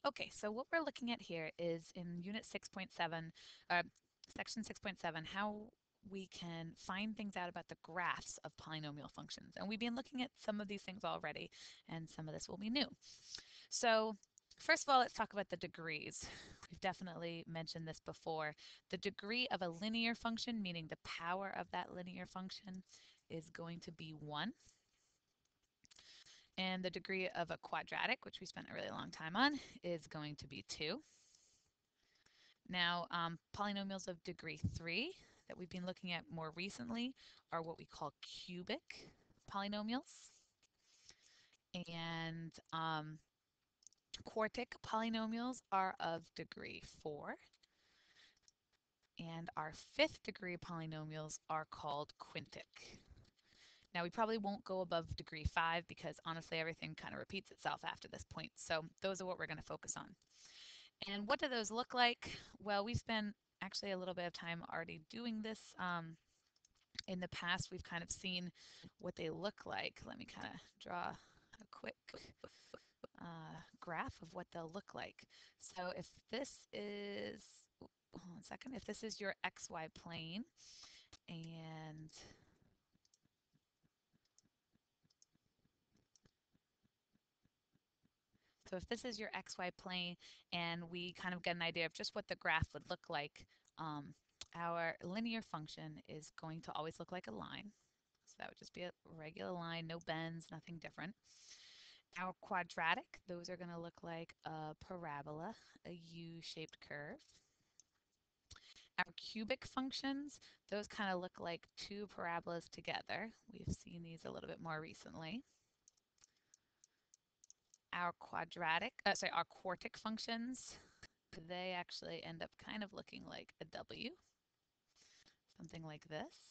Okay, so what we're looking at here is in Unit 6.7, Section 6.7, how we can find things out about the graphs of polynomial functions. And we've been looking at some of these things already, and some of this will be new. So first of all, let's talk about the degrees. We've definitely mentioned this before. The degree of a linear function, meaning the power of that linear function, is going to be 1. And the degree of a quadratic, which we spent a really long time on, is going to be 2. Now, polynomials of degree 3 that we've been looking at more recently are what we call cubic polynomials. And quartic polynomials are of degree 4. And our 5th degree polynomials are called quintic. Now, we probably won't go above degree 5 because honestly everything kind of repeats itself after this point. So those are what we're going to focus on. And what do those look like? Well, we spent actually a little bit of time already doing this. In the past, we've kind of seen what they look like. Let me kind of draw a quick graph of what they'll look like. So if this is, hold on a second, if this is your XY plane, and so if this is your XY plane and we kind of get an idea of just what the graph would look like, our linear function is going to always look like a line. So that would just be a regular line, no bends, nothing different. Our quadratic, those are going to look like a parabola, a U-shaped curve. Our cubic functions, those kind of look like two parabolas together. We've seen these a little bit more recently. Our our quartic functions, they actually end up kind of looking like a W, something like this.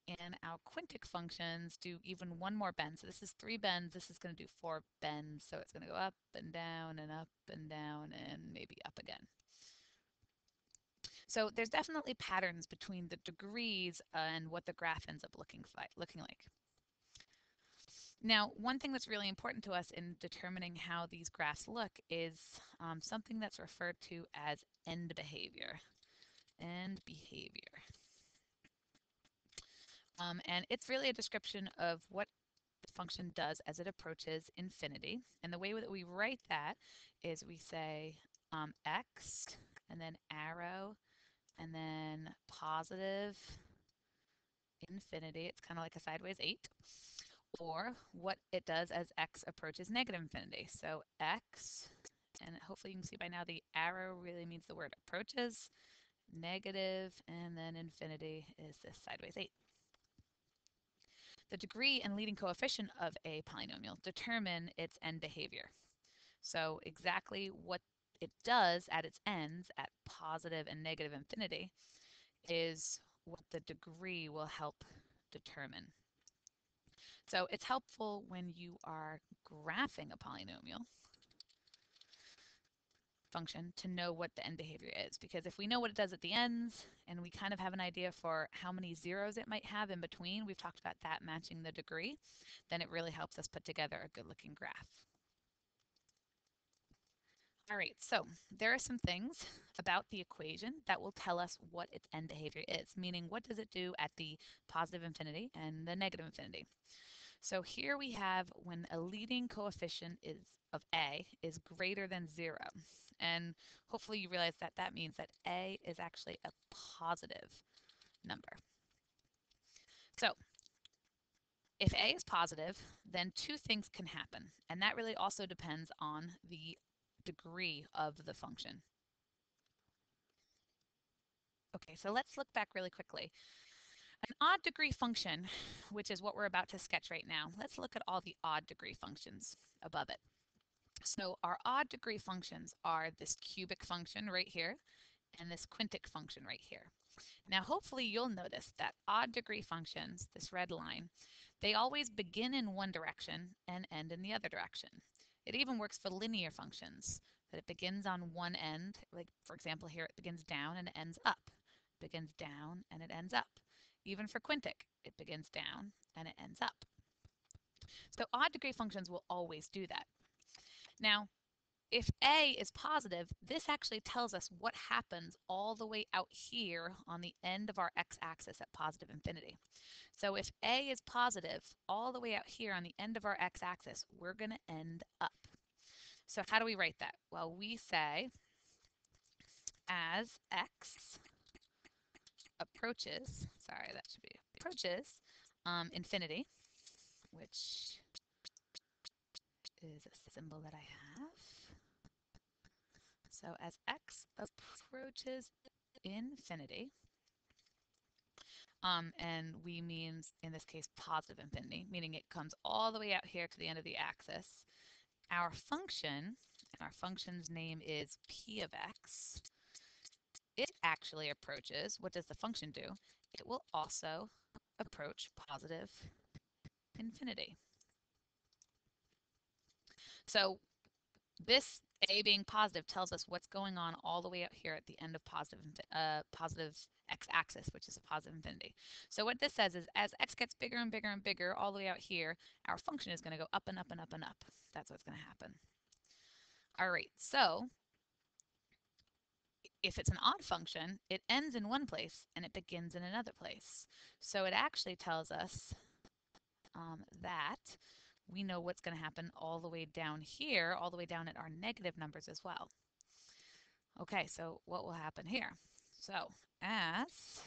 And our quintic functions do even one more bend. So this is 3 bends. This is going to do 4 bends. So it's going to go up and down and up and down and maybe up again. So there's definitely patterns between the degrees and what the graph ends up looking like. Now, one thing that's really important to us in determining how these graphs look is something that's referred to as end behavior. End behavior. And it's really a description of what the function does as it approaches infinity. And the way that we write that is we say x and then arrow and then positive infinity. It's kind of like a sideways 8. Or what it does as x approaches negative infinity. So x, and hopefully you can see by now the arrow really means the word approaches, negative, and then infinity is this sideways 8. The degree and leading coefficient of a polynomial determine its end behavior. So exactly what it does at its ends at positive and negative infinity is what the degree will help determine. So it's helpful when you are graphing a polynomial function to know what the end behavior is, because if we know what it does at the ends and we kind of have an idea for how many zeros it might have in between, we've talked about that matching the degree, then it really helps us put together a good looking graph. All right, so there are some things about the equation that will tell us what its end behavior is, meaning what does it do at the positive infinity and the negative infinity. So here we have when a leading coefficient of a is greater than 0. And hopefully you realize that that means that a is actually a positive number. So if a is positive, then 2 things can happen. And that really also depends on the degree of the function. Okay, so let's look back really quickly. An odd degree function, which is what we're about to sketch right now, let's look at all the odd degree functions above it. So our odd degree functions are this cubic function right here and this quintic function right here. Now hopefully you'll notice that odd degree functions, this red line, they always begin in one direction and end in the other direction. It even works for linear functions, that it begins on one end, like for example here it begins down and it ends up. It begins down and it ends up. Even for quintic, it begins down and it ends up. So odd degree functions will always do that. Now, if a is positive, this actually tells us what happens all the way out here on the end of our x-axis at positive infinity. So if a is positive all the way out here on the end of our x-axis, we're going to end up. So how do we write that? Well, we say as x approaches, sorry, that should be approaches infinity, which is a symbol that I have. So as x approaches infinity, and we mean, in this case, positive infinity, meaning it comes all the way out here to the end of the axis, our function, and our function's name is p of x, it actually approaches, what does the function do? It will also approach positive infinity. So this a being positive tells us what's going on all the way out here at the end of positive x-axis, which is a positive infinity. So what this says is as x gets bigger and bigger and bigger all the way out here, our function is going to go up and up and up and up. That's what's going to happen. All right, so if it's an odd function, it ends in one place and it begins in another place. So it actually tells us that we know what's going to happen all the way down here, all the way down at our negative numbers as well. Okay, so what will happen here? So as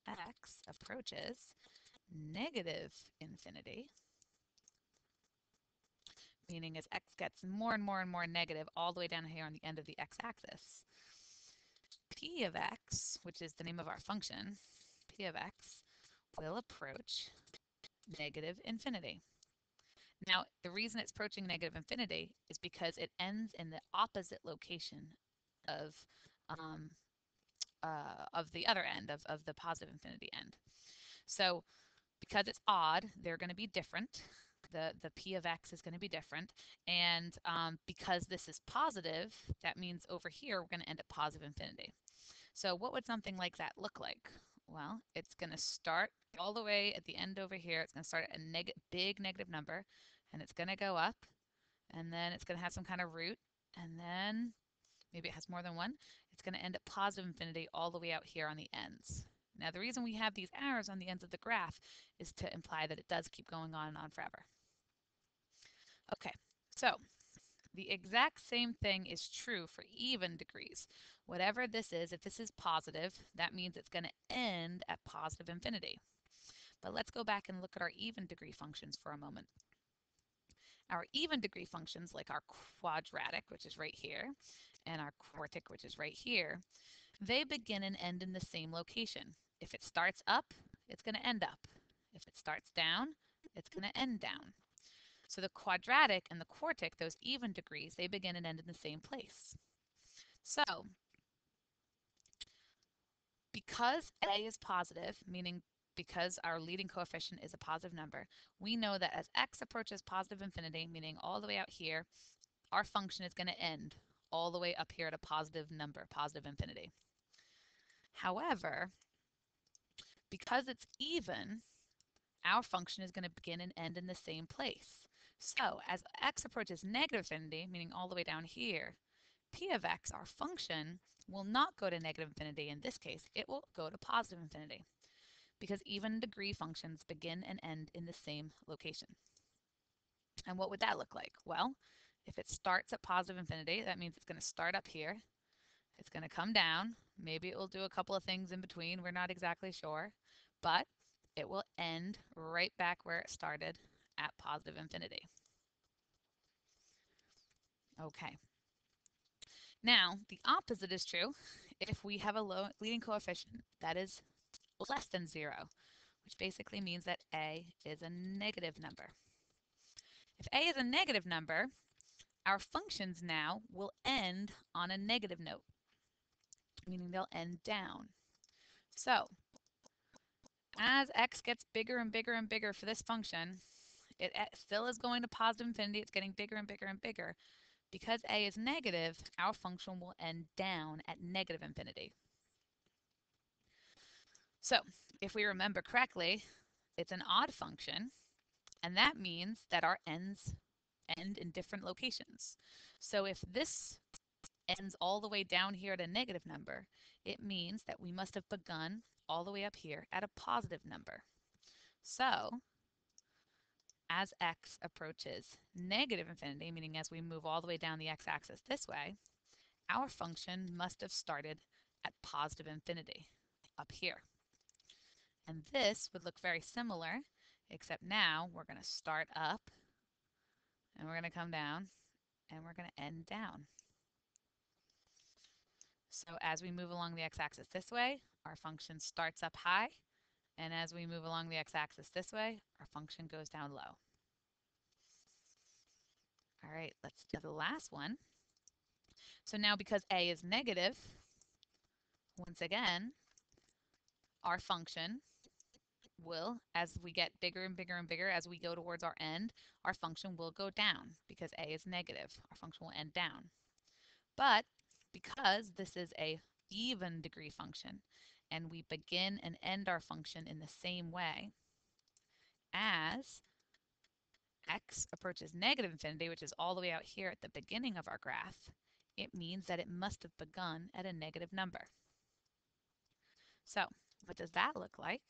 x approaches negative infinity, meaning as x gets more and more and more negative all the way down here on the end of the x-axis, p of x, which is the name of our function, p of x, will approach negative infinity. Now, the reason it's approaching negative infinity is because it ends in the opposite location of the other end, of the positive infinity end. So because it's odd, they're going to be different. The p of x is going to be different. And because this is positive, that means over here we're going to end at positive infinity. So what would something like that look like? Well, it's going to start all the way at the end over here. It's going to start at a big negative number, and it's going to go up, and then it's going to have some kind of root, and then maybe it has more than one. It's going to end at positive infinity all the way out here on the ends. Now, the reason we have these arrows on the ends of the graph is to imply that it does keep going on and on forever. Okay, so the exact same thing is true for even degrees. Whatever this is, if this is positive, that means it's going to end at positive infinity. But let's go back and look at our even degree functions for a moment. Our even degree functions, like our quadratic, which is right here, and our quartic, which is right here, they begin and end in the same location. If it starts up, it's going to end up. If it starts down, it's going to end down. So the quadratic and the quartic, those even degrees, they begin and end in the same place. So because a is positive, meaning because our leading coefficient is a positive number, we know that as x approaches positive infinity, meaning all the way out here, our function is going to end all the way up here at a positive number, positive infinity. However, because it's even, our function is going to begin and end in the same place. So as x approaches negative infinity, meaning all the way down here, p of x, our function, will not go to negative infinity in this case. It will go to positive infinity because even degree functions begin and end in the same location. And what would that look like? Well, if it starts at positive infinity, that means it's going to start up here. It's going to come down. Maybe it will do a couple of things in between. We're not exactly sure. But it will end right back where it started at positive infinity. Okay. Now, the opposite is true if we have a leading coefficient that is less than 0, which basically means that a is a negative number. If a is a negative number, our functions now will end on a negative note, meaning they'll end down. So as x gets bigger and bigger and bigger for this function, it still is going to positive infinity. It's getting bigger and bigger and bigger. Because a is negative, our function will end down at negative infinity. So if we remember correctly, it's an odd function, and that means that our ends end in different locations. So if this ends all the way down here at a negative number, it means that we must have begun all the way up here at a positive number. So as x approaches negative infinity, meaning as we move all the way down the x-axis this way, our function must have started at positive infinity up here. And this would look very similar, except now we're going to start up and we're going to come down and we're going to end down. So as we move along the x-axis this way, our function starts up high, and as we move along the x-axis this way, our function goes down low. All right, let's do the last one. So now because a is negative, once again, our function will, as we get bigger and bigger and bigger, as we go towards our end, our function will go down because a is negative. Our function will end down. But because this is a even degree function, and we begin and end our function in the same way, as x approaches negative infinity, which is all the way out here at the beginning of our graph, it means that it must have begun at a negative number. So what does that look like?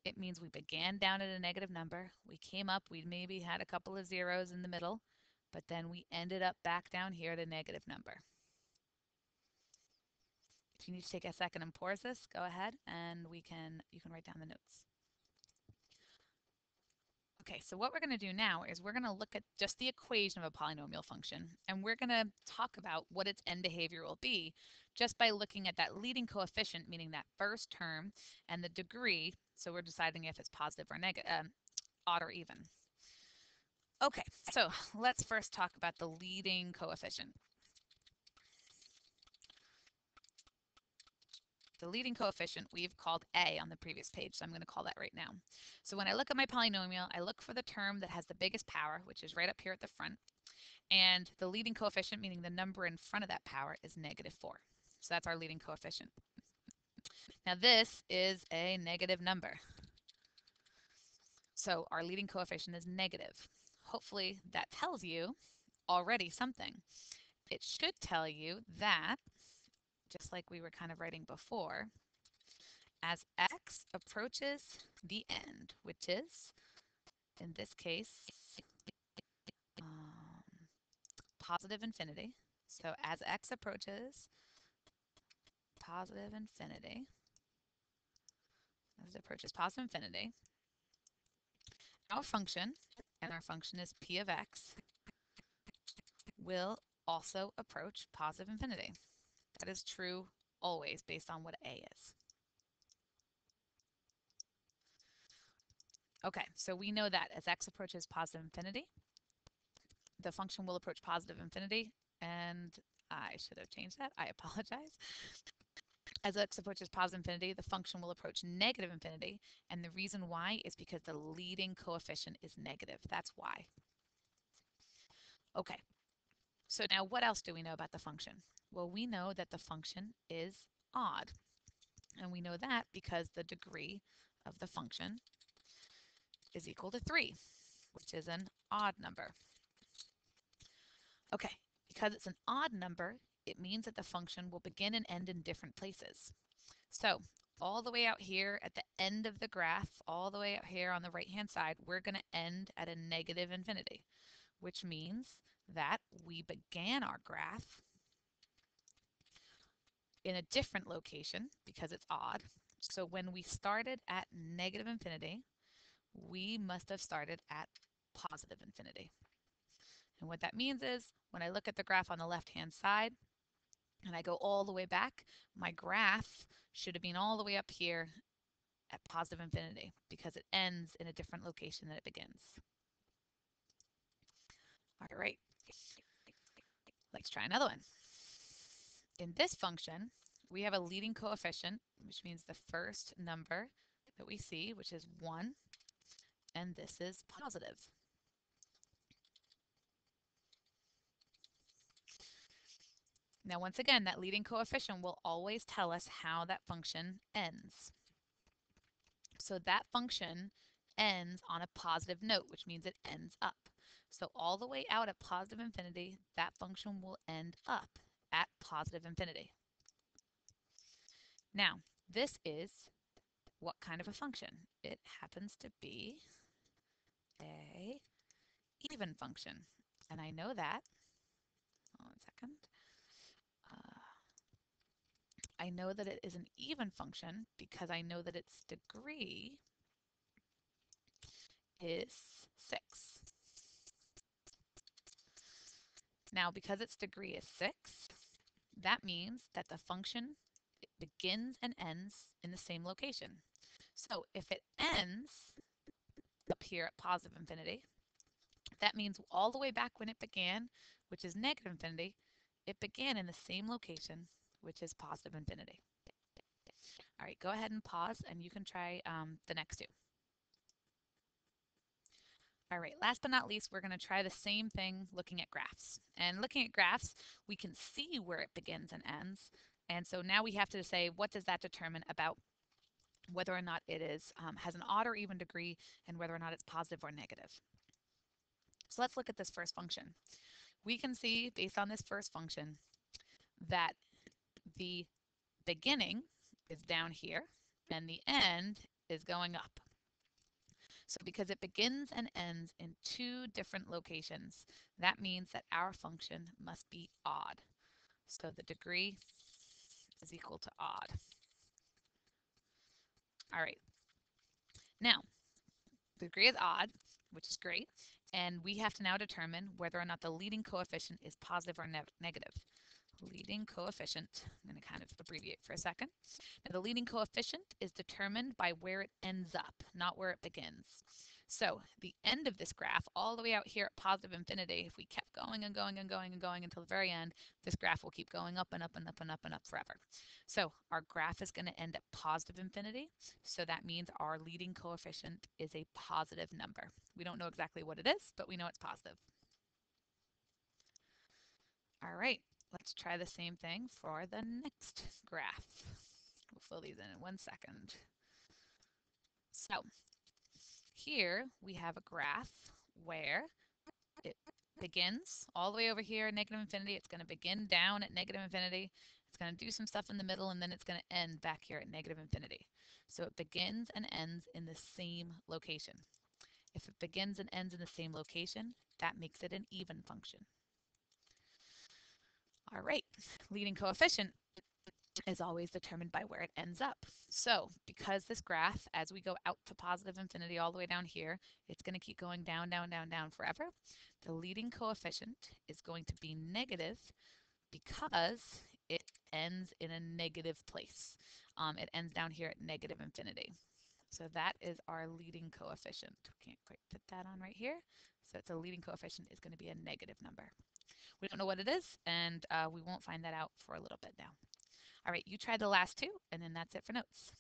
It means we began down at a negative number. We came up, we maybe had a couple of zeros in the middle, but then we ended up back down here at a negative number. If you need to take a second and pause this, go ahead and you can write down the notes. Okay, so what we're going to do now is we're going to look at just the equation of a polynomial function, and we're going to talk about what its end behavior will be just by looking at that leading coefficient, meaning that first term, and the degree, so we're deciding if it's positive or negative, odd or even. Okay, so let's first talk about the leading coefficient. The leading coefficient we've called a on the previous page, so I'm going to call that right now. So when I look at my polynomial, I look for the term that has the biggest power, which is right up here at the front, and the leading coefficient, meaning the number in front of that power, is -4. So that's our leading coefficient. Now this is a negative number. So our leading coefficient is negative. Hopefully that tells you already something. It should tell you that, just like we were kind of writing before, as x approaches the end, which is, in this case, positive infinity. So as x approaches positive infinity, our function, and our function is p of x, will also approach positive infinity. That is true always based on what a is. Okay, so we know that as x approaches positive infinity, the function will approach positive infinity, and I should have changed that. I apologize. As x approaches positive infinity, the function will approach negative infinity, and the reason why is because the leading coefficient is negative. That's why. Okay, so now what else do we know about the function? Well, we know that the function is odd, and we know that because the degree of the function is equal to 3, which is an odd number. Okay, because it's an odd number, it means that the function will begin and end in different places. So all the way out here at the end of the graph, all the way out here on the right-hand side, we're going to end at a negative infinity, which means that we began our graph in a different location because it's odd. So when we started at negative infinity, we must have started at positive infinity. And what that means is when I look at the graph on the left-hand side and I go all the way back, my graph should have been all the way up here at positive infinity because it ends in a different location than it begins. All right, let's try another one. In this function, we have a leading coefficient, which means the first number that we see, which is 1, and this is positive. Now, once again, that leading coefficient will always tell us how that function ends. So that function ends on a positive note, which means it ends up. So all the way out at positive infinity, that function will end up at positive infinity. Now, this is what kind of a function? It happens to be a even function. And I know that, hold on 1 second, I know that it is an even function because I know that its degree is 6. Now, because its degree is 6, that means that the function begins and ends in the same location. So if it ends up here at positive infinity, that means all the way back when it began, which is negative infinity, it began in the same location, which is positive infinity. All right, go ahead and pause and you can try the next two. All right, last but not least, we're going to try the same thing looking at graphs. And looking at graphs, we can see where it begins and ends. And so now we have to say, what does that determine about whether or not it is has an odd or even degree and whether or not it's positive or negative. So let's look at this first function. We can see, based on this first function, that the beginning is down here and the end is going up. So because it begins and ends in two different locations, that means that our function must be odd. So the degree is equal to odd. All right. Now, the degree is odd, which is great, and we have to now determine whether or not the leading coefficient is positive or negative. Leading coefficient, I'm going to kind of abbreviate for a second. Now, the leading coefficient is determined by where it ends up, not where it begins. So the end of this graph, all the way out here at positive infinity, if we kept going and going and going and going until the very end, this graph will keep going up and up and up and up and up forever. So our graph is going to end at positive infinity. So that means our leading coefficient is a positive number. We don't know exactly what it is, but we know it's positive. All right, let's try the same thing for the next graph. We'll fill these in 1 second. So here we have a graph where it begins all the way over here at negative infinity. It's going to begin down at negative infinity. It's going to do some stuff in the middle, and then it's going to end back here at negative infinity. So it begins and ends in the same location. If it begins and ends in the same location, that makes it an even function. All right, leading coefficient is always determined by where it ends up. So because this graph, as we go out to positive infinity all the way down here, it's going to keep going down, down, down, down forever. The leading coefficient is going to be negative because it ends in a negative place. It ends down here at negative infinity. So that is our leading coefficient. Can't quite put that on right here. So it's a leading coefficient is going to be a negative number. We don't know what it is, and we won't find that out for a little bit now. All right, you try the last two, and then that's it for notes.